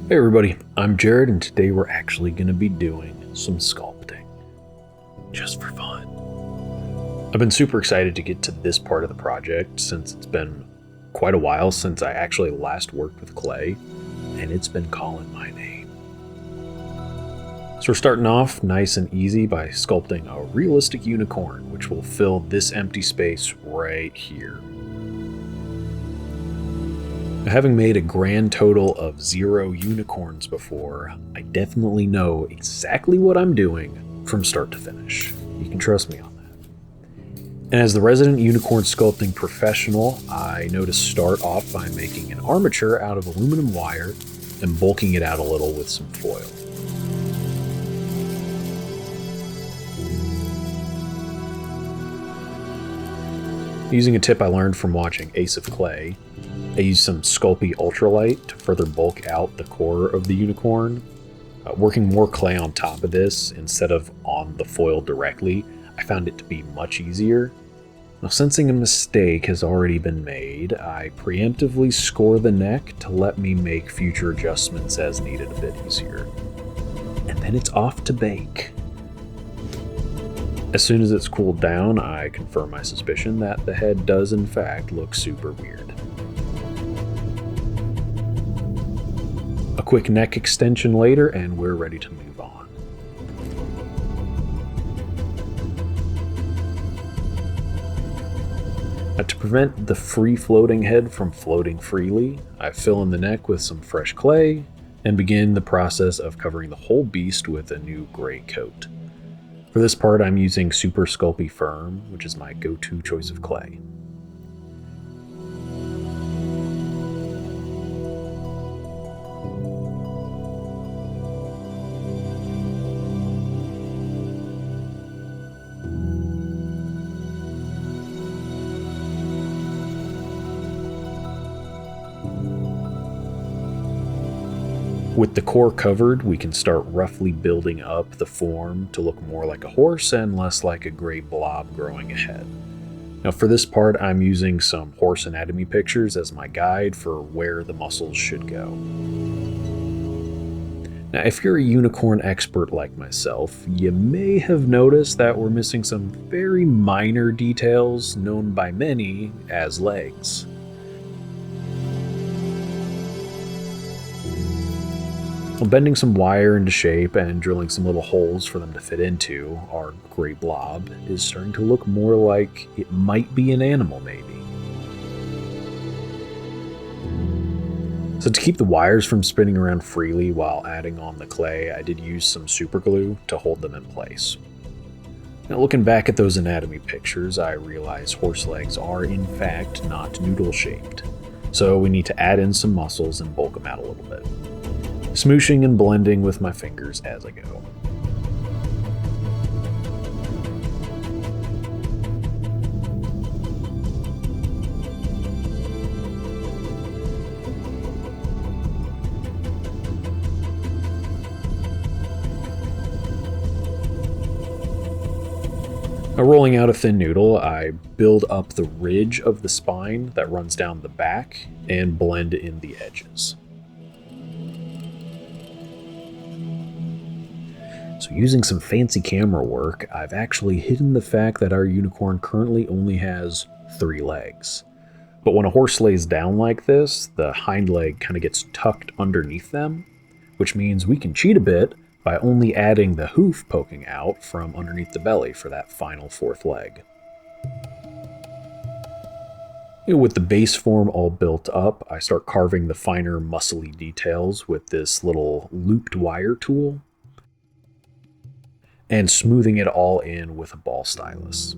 Hey everybody, I'm Jared, and today we're actually going to be doing some sculpting. Just for fun. I've been super excited to get to this part of the project since it's been quite a while since I actually last worked with clay, and it's been calling my name. So we're starting off nice and easy by sculpting a realistic unicorn, which will fill this empty space right here. Having made a grand total of 0 unicorns before, I definitely know exactly what I'm doing from start to finish. You can trust me on that. And as the resident unicorn sculpting professional, I know to start off by making an armature out of aluminum wire and bulking it out a little with some foil. Using a tip I learned from watching Ace of Clay, I used some Sculpey Ultralight to further bulk out the core of the unicorn. Working more clay on top of this instead of on the foil directly, I found it to be much easier. Now, sensing a mistake has already been made, I preemptively score the neck to let me make future adjustments as needed a bit easier. And then it's off to bake. As soon as it's cooled down, I confirm my suspicion that the head does in fact look super weird. A quick neck extension later, and we're ready to move on. Now, to prevent the free-floating head from floating freely, I fill in the neck with some fresh clay and begin the process of covering the whole beast with a new gray coat. For this part, I'm using Super Sculpey Firm, which is my go-to choice of clay. With the core covered, we can start roughly building up the form to look more like a horse and less like a gray blob growing ahead. Now for this part, I'm using some horse anatomy pictures as my guide for where the muscles should go. Now if you're a unicorn expert like myself, you may have noticed that we're missing some very minor details known by many as legs. Bending some wire into shape and drilling some little holes for them to fit into, our gray blob is starting to look more like it might be an animal maybe. So to keep the wires from spinning around freely while adding on the clay, I did use some super glue to hold them in place. Now looking back at those anatomy pictures, I realize horse legs are in fact not noodle shaped. So we need to add in some muscles and bulk them out a little bit. Smooshing and blending with my fingers as I go. Now, rolling out a thin noodle, I build up the ridge of the spine that runs down the back and blend in the edges. So using some fancy camera work, I've actually hidden the fact that our unicorn currently only has 3 legs. But when a horse lays down like this, the hind leg kind of gets tucked underneath them, which means we can cheat a bit by only adding the hoof poking out from underneath the belly for that final 4th leg. With the base form all built up, I start carving the finer muscly details with this little looped wire tool, and smoothing it all in with a ball stylus.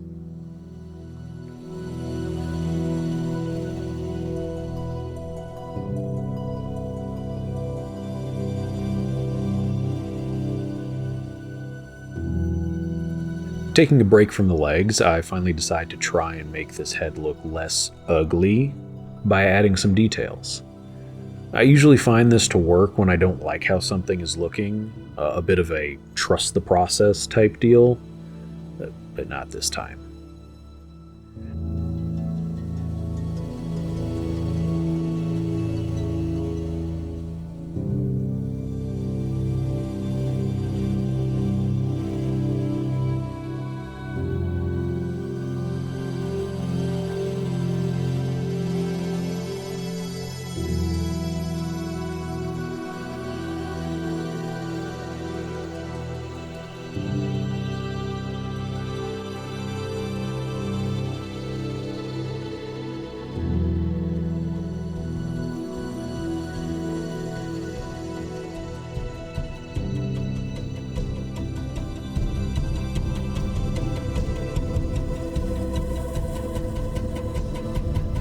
Taking a break from the legs, I finally decide to try and make this head look less ugly by adding some details. I usually find this to work when I don't like how something is looking, a bit of a trust the process type deal, but not this time.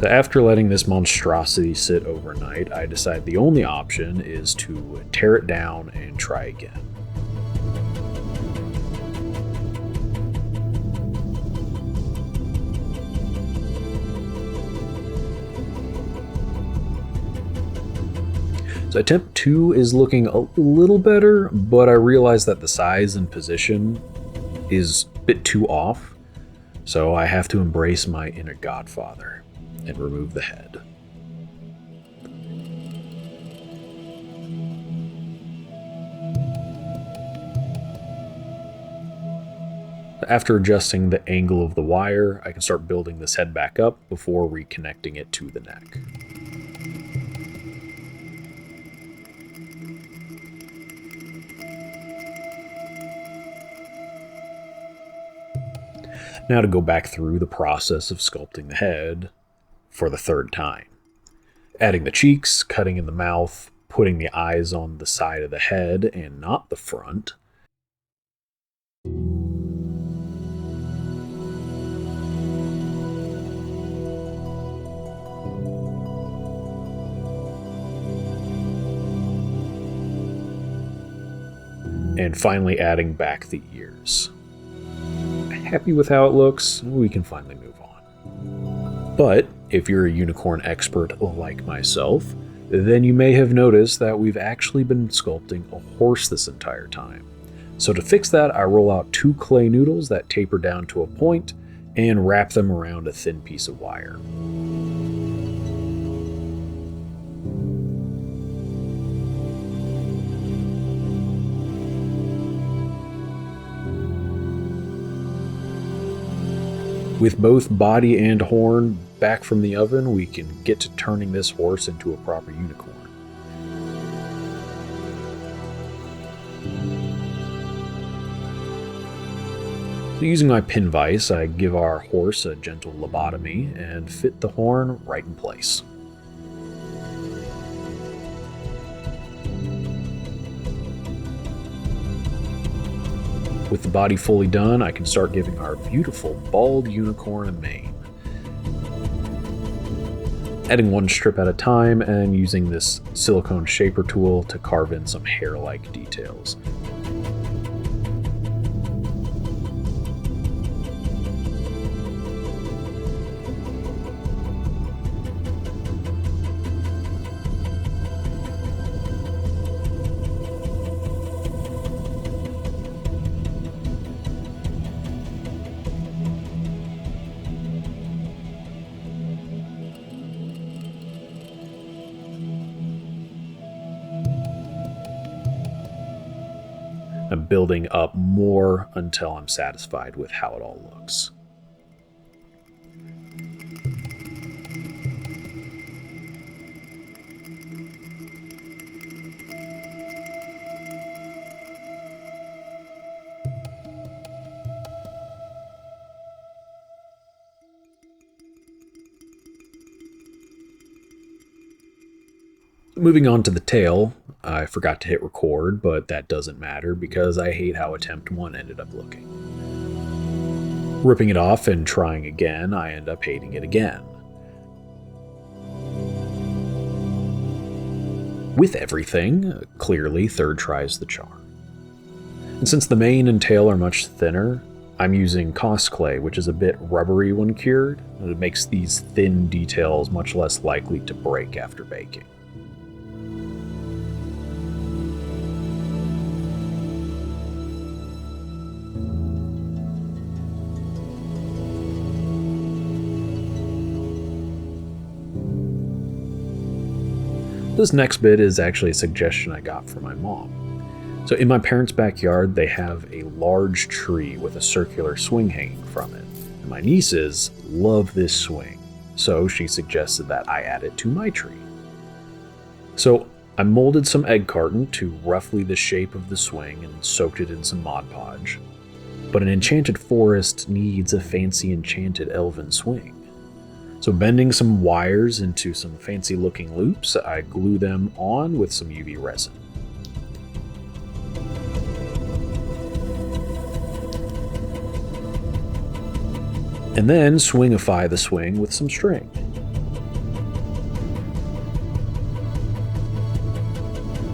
So after letting this monstrosity sit overnight, I decide the only option is to tear it down and try again. So attempt 2 is looking a little better, but I realize that the size and position is a bit too off, so I have to embrace my inner godfather and remove the head. After adjusting the angle of the wire, I can start building this head back up before reconnecting it to the neck. Now to go back through the process of sculpting the head for the third time. Adding the cheeks, cutting in the mouth, putting the eyes on the side of the head and not the front. And finally adding back the ears. Happy with how it looks, we can finally move on. But if you're a unicorn expert like myself, then you may have noticed that we've actually been sculpting a horse this entire time. So to fix that, I roll out 2 clay noodles that taper down to a point and wrap them around a thin piece of wire. With both body and horn back from the oven, we can get to turning this horse into a proper unicorn. So using my pin vise, I give our horse a gentle lobotomy and fit the horn right in place. With the body fully done, I can start giving our beautiful bald unicorn a mane. Adding one strip at a time and using this silicone shaper tool to carve in some hair-like details. I'm building up more until I'm satisfied with how it all looks. Moving on to the tail, I forgot to hit record, but that doesn't matter because I hate how attempt 1 ended up looking. Ripping it off and trying again, I end up hating it again. With everything, clearly third try's the charm. And since the mane and tail are much thinner, I'm using Cos clay, which is a bit rubbery when cured, and it makes these thin details much less likely to break after baking. This next bit is actually a suggestion I got from my mom. So in my parents' backyard, they have a large tree with a circular swing hanging from it. And my nieces love this swing, so she suggested that I add it to my tree. So I molded some egg carton to roughly the shape of the swing and soaked it in some Mod Podge. But an enchanted forest needs a fancy enchanted elven swing. So bending some wires into some fancy looking loops, I glue them on with some UV resin. And then swingify the swing with some string.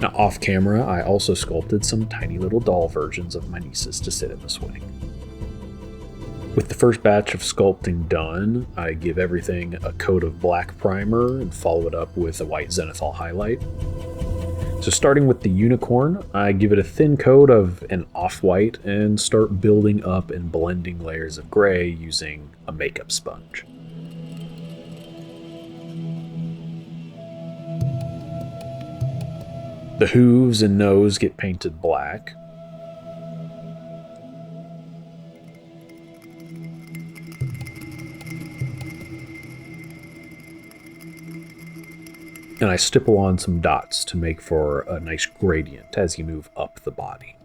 Now, off camera, I also sculpted some tiny little doll versions of my nieces to sit in the swing. With the first batch of sculpting done, I give everything a coat of black primer and follow it up with a white zenithal highlight. So starting with the unicorn, I give it a thin coat of an off-white and start building up and blending layers of gray using a makeup sponge. The hooves and nose get painted black. And I stipple on some dots to make for a nice gradient as you move up the body.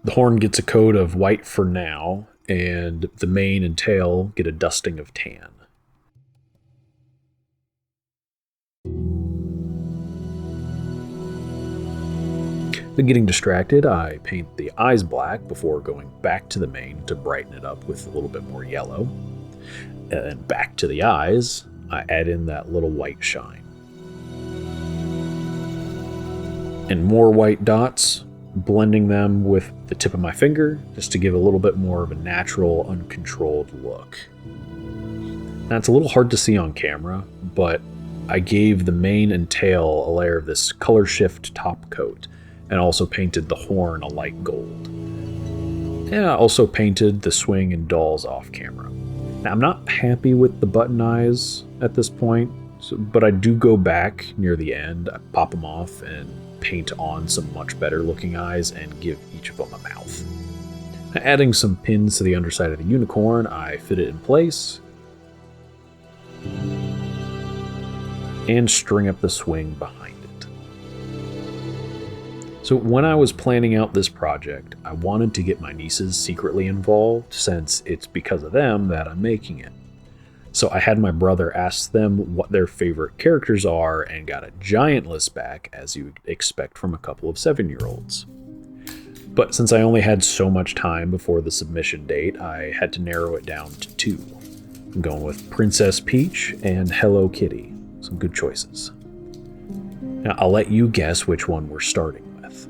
The horn gets a coat of white for now, and the mane and tail get a dusting of tan. Then getting distracted, I paint the eyes black before going back to the mane to brighten it up with a little bit more yellow. And then back to the eyes, I add in that little white shine. And more white dots, blending them with the tip of my finger just to give a little bit more of a natural, uncontrolled look. Now, it's a little hard to see on camera, but I gave the mane and tail a layer of this color shift top coat, and also painted the horn a light gold. And I also painted the swing and dolls off camera. Now, I'm not happy with the button eyes at this point, but I do go back near the end, I pop them off and paint on some much better looking eyes and give each of them a mouth. Now, adding some pins to the underside of the unicorn, I fit it in place and string up the swing behind it. So when I was planning out this project, I wanted to get my nieces secretly involved since it's because of them that I'm making it. So I had my brother ask them what their favorite characters are and got a giant list back, as you would expect from a couple of 7-year-olds. But since I only had so much time before the submission date, I had to narrow it down to 2. I'm going with Princess Peach and Hello Kitty. Some good choices. Now, I'll let you guess which one we're starting with.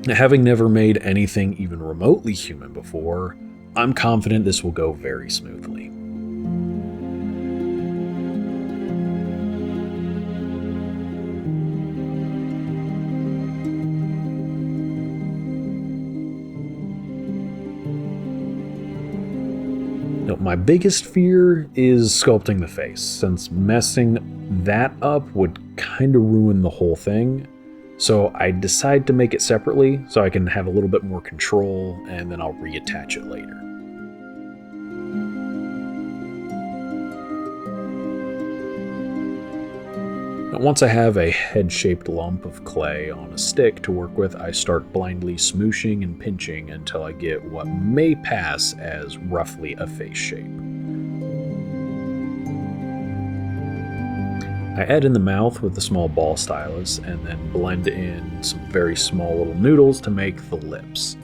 Now, having never made anything even remotely human before, I'm confident this will go very smoothly. Now, my biggest fear is sculpting the face, since messing that up would kind of ruin the whole thing. So I decide to make it separately so I can have a little bit more control, and then I'll reattach it later. Now, once I have a head-shaped lump of clay on a stick to work with, I start blindly smooshing and pinching until I get what may pass as roughly a face shape. I add in the mouth with the small ball stylus and then blend in some very small little noodles to make the lips.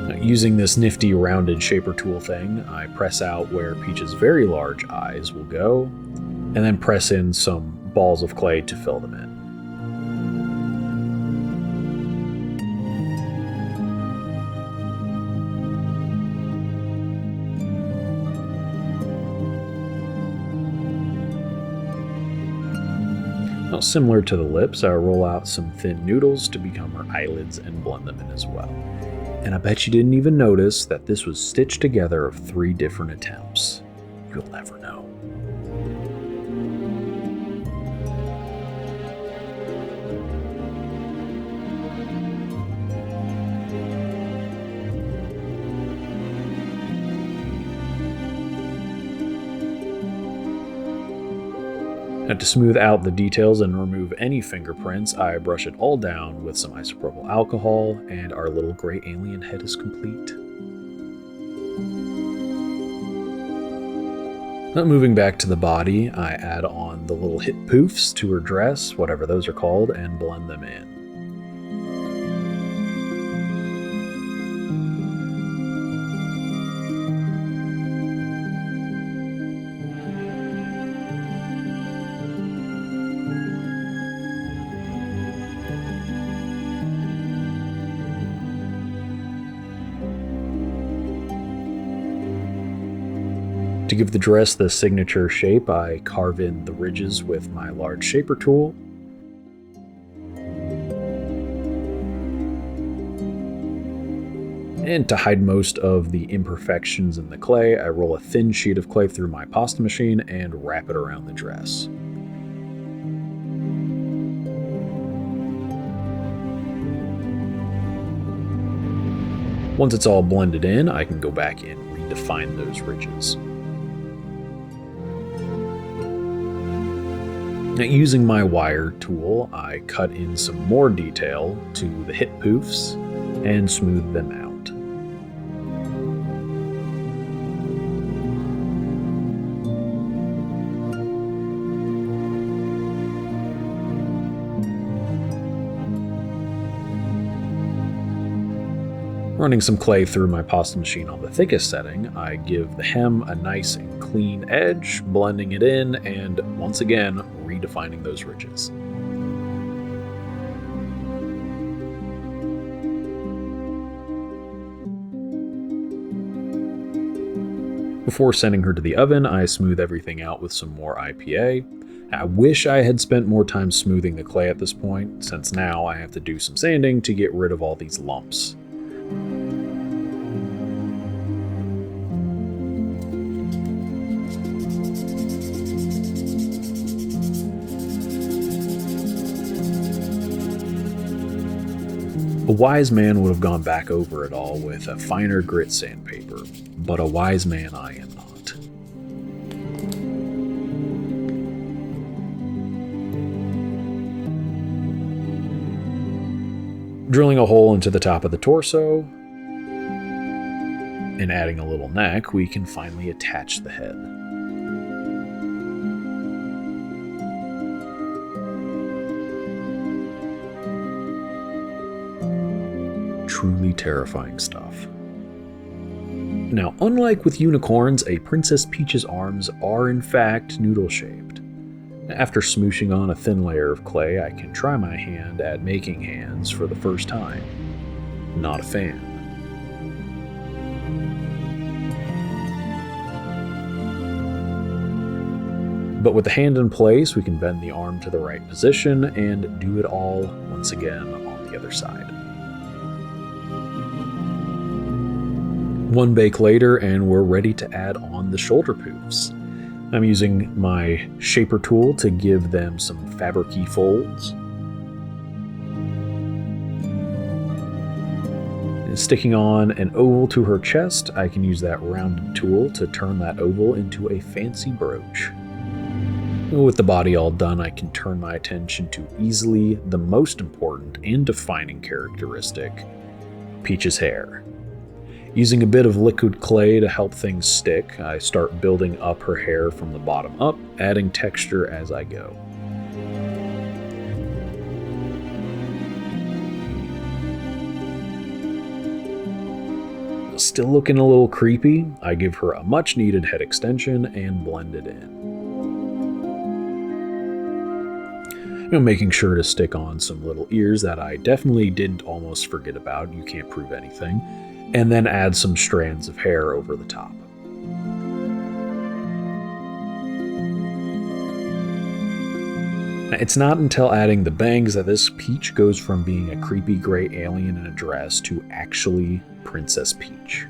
Now, using this nifty rounded shaper tool thing, I press out where Peach's very large eyes will go, and then press in some balls of clay to fill them in. Now, similar to the lips, I roll out some thin noodles to become her eyelids and blend them in as well. And I bet you didn't even notice that this was stitched together of 3 different attempts. You'll never know. Now, to smooth out the details and remove any fingerprints, I brush it all down with some isopropyl alcohol, and our little gray alien head is complete. Now, moving back to the body, I add on the little hip poofs to her dress, whatever those are called, and blend them in. To give the dress the signature shape, I carve in the ridges with my large shaper tool. And to hide most of the imperfections in the clay, I roll a thin sheet of clay through my pasta machine and wrap it around the dress. Once it's all blended in, I can go back and redefine those ridges. Now, using my wire tool, I cut in some more detail to the hip poofs and smooth them out. Running some clay through my pasta machine on the thickest setting, I give the hem a nice and clean edge, blending it in and, once again, redefining those ridges. Before sending her to the oven, I smooth everything out with some more IPA. I wish I had spent more time smoothing the clay at this point, since now I have to do some sanding to get rid of all these lumps. A wise man would have gone back over it all with a finer grit sandpaper, but a wise man I am not. Drilling a hole into the top of the torso and adding a little neck, we can finally attach the head. Truly terrifying stuff. Now, unlike with unicorns, a Princess Peach's arms are in fact noodle-shaped. After smooshing on a thin layer of clay, I can try my hand at making hands for the first time. Not a fan. But with the hand in place, we can bend the arm to the right position and do it all once again on the other side. One bake later, and we're ready to add on the shoulder poofs. I'm using my shaper tool to give them some fabric-y folds. And sticking on an oval to her chest, I can use that rounded tool to turn that oval into a fancy brooch. With the body all done, I can turn my attention to easily the most important and defining characteristic, Peach's hair. Using a bit of liquid clay to help things stick, I start building up her hair from the bottom up, adding texture as I go. Still looking a little creepy, I give her a much needed head extension and blend it in. Making sure to stick on some little ears that I definitely didn't almost forget about, you can't prove anything, and then add some strands of hair over the top. It's not until adding the bangs that this Peach goes from being a creepy gray alien in a dress to actually Princess Peach.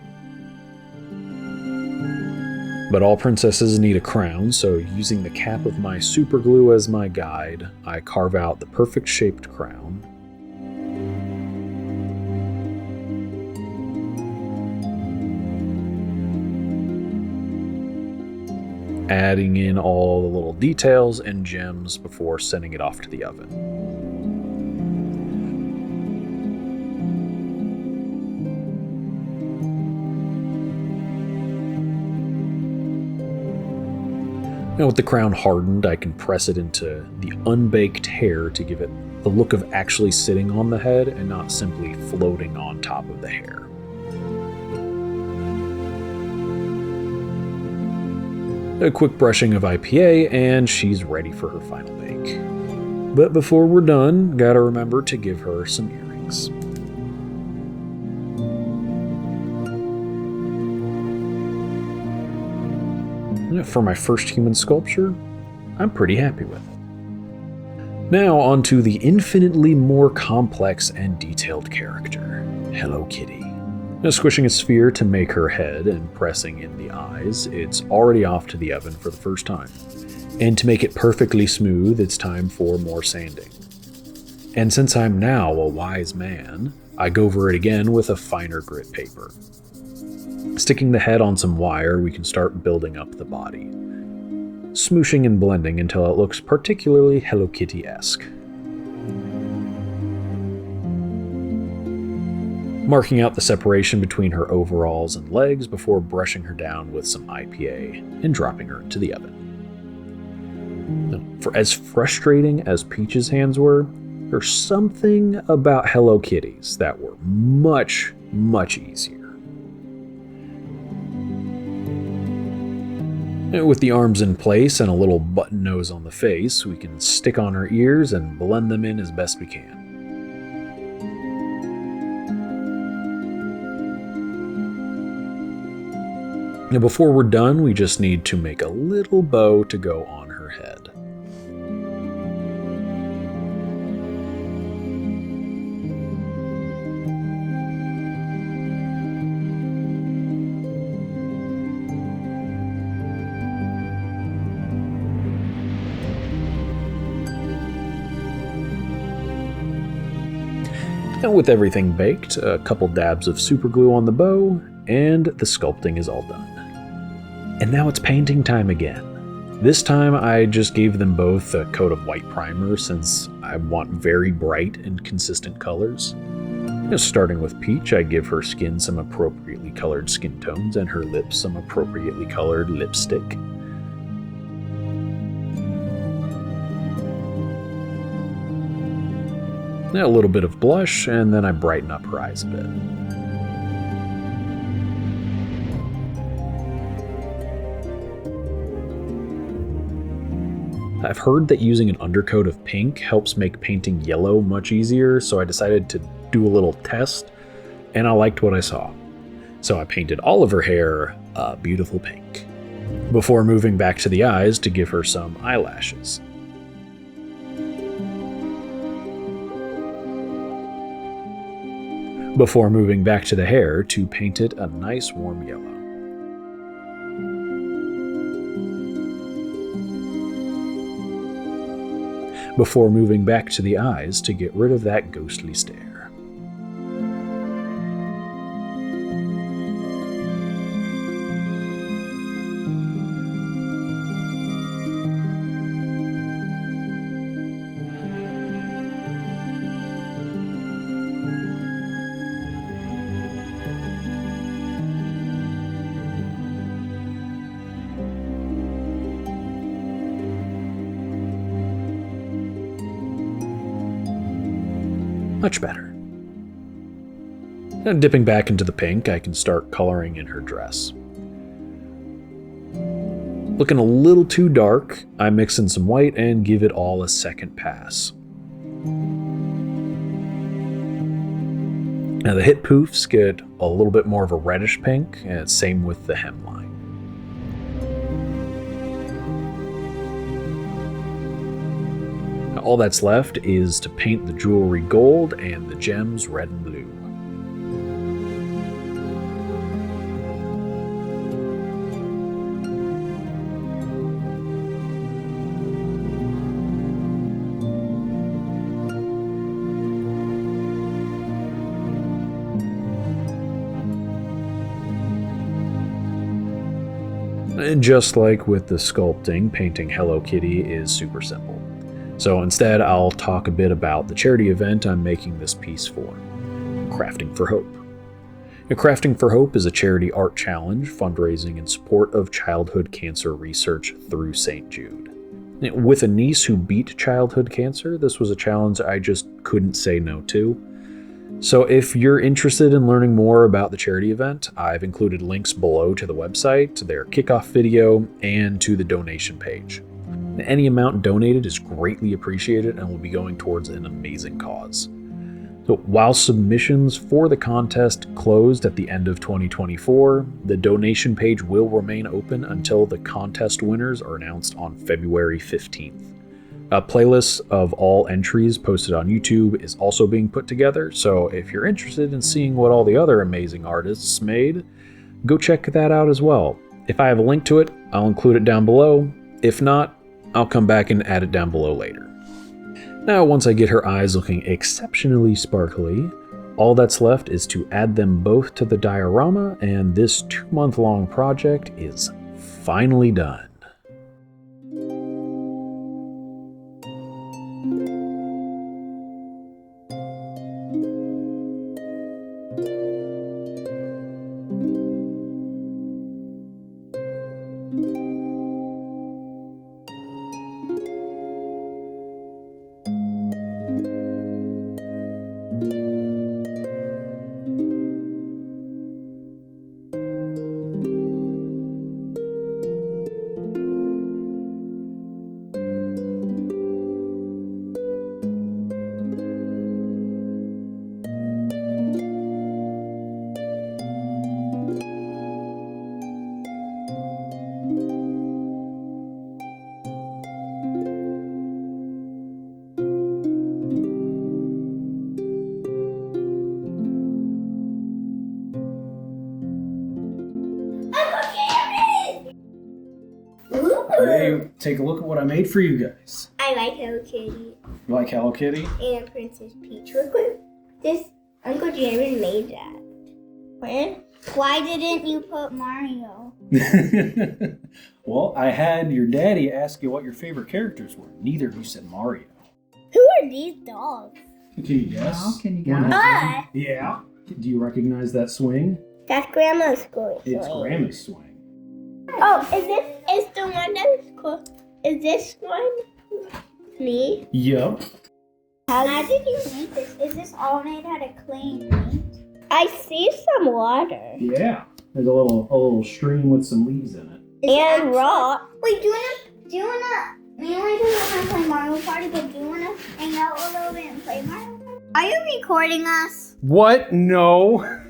But all princesses need a crown, so using the cap of my super glue as my guide, I carve out the perfect shaped crown. Adding in all the little details and gems before sending it off to the oven. Now with the crown hardened, I can press it into the unbaked hair to give it the look of actually sitting on the head and not simply floating on top of the hair. A quick brushing of IPA, and she's ready for her final bake. But before we're done, gotta remember to give her some earrings. For my first human sculpture, I'm pretty happy with. Now onto the infinitely more complex and detailed character, Hello Kitty. Now, squishing a sphere to make her head and pressing in the eyes, it's already off to the oven for the first time. And to make it perfectly smooth, it's time for more sanding. And since I'm now a wise man, I go over it again with a finer grit paper. Sticking the head on some wire, we can start building up the body, smooshing and blending until it looks particularly Hello Kitty-esque. Marking out the separation between her overalls and legs before brushing her down with some IPA and dropping her into the oven. For as frustrating as Peach's hands were, there's something about Hello Kitty's that were much, much easier. With the arms in place and a little button nose on the face, we can stick on her ears and blend them in as best we can. Now before we're done, we just need to make a little bow to go on her head. Now with everything baked, a couple dabs of super glue on the bow, and the sculpting is all done. And now it's painting time again. This time I just gave them both a coat of white primer since I want very bright and consistent colors. Starting with Peach, I give her skin some appropriately colored skin tones and her lips some appropriately colored lipstick. A little bit of blush, and then I brighten up her eyes a bit. I've heard that using an undercoat of pink helps make painting yellow much easier, so I decided to do a little test, and I liked what I saw. So I painted all of her hair a beautiful pink, before moving back to the eyes to give her some eyelashes. Before moving back to the hair to paint it a nice warm yellow. Before moving back to the eyes to get rid of that ghostly stare. Much better. And dipping back into the pink, I can start coloring in her dress. Looking a little too dark, I mix in some white and give it all a second pass. Now the hip poofs get a little bit more of a reddish pink, and same with the hemline. All that's left is to paint the jewelry gold and the gems red and blue. And just like with the sculpting, painting Hello Kitty is super simple. So instead, I'll talk a bit about the charity event I'm making this piece for, Crafting for Hope. Crafting for Hope is a charity art challenge fundraising in support of childhood cancer research through St. Jude. With a niece who beat childhood cancer, this was a challenge I just couldn't say no to. So if you're interested in learning more about the charity event, I've included links below to the website, to their kickoff video, and to the donation page. Any amount donated is greatly appreciated and will be going towards an amazing cause. So while submissions for the contest closed at the end of 2024, the donation page will remain open until the contest winners are announced on February 15th. A playlist of all entries posted on YouTube is also being put together, so if you're interested in seeing what all the other amazing artists made, go check that out as well. If I have a link to it, I'll include it down below. If not, I'll come back and add it down below later. Now, once I get her eyes looking exceptionally sparkly, all that's left is to add them both to the diorama, and this 2-month-long project is finally done. Hey, take a look at what I made for you guys. I like Hello Kitty You like Hello Kitty? and Princess Peach. Look what this Uncle Jared made that. Where? Why didn't you put Mario? Well, I had your daddy ask you what your favorite characters were. Neither of you said Mario. Who are these dogs? Can you guess? Oh, can you Wanna guess? have one? Yeah. Do you recognize that swing? That's Grandma's going. It's Grandma's swing. Oh, is the one that's cool? Is this one me? Yup. How did you make this? Is this all made out of clay and paint? I see some water. Yeah. There's a little stream with some leaves in it. And rock. Wait, do you wanna, we only just wanna play Mario Party, but do you wanna hang out a little bit and play Mario Party? Are you recording us? What? No.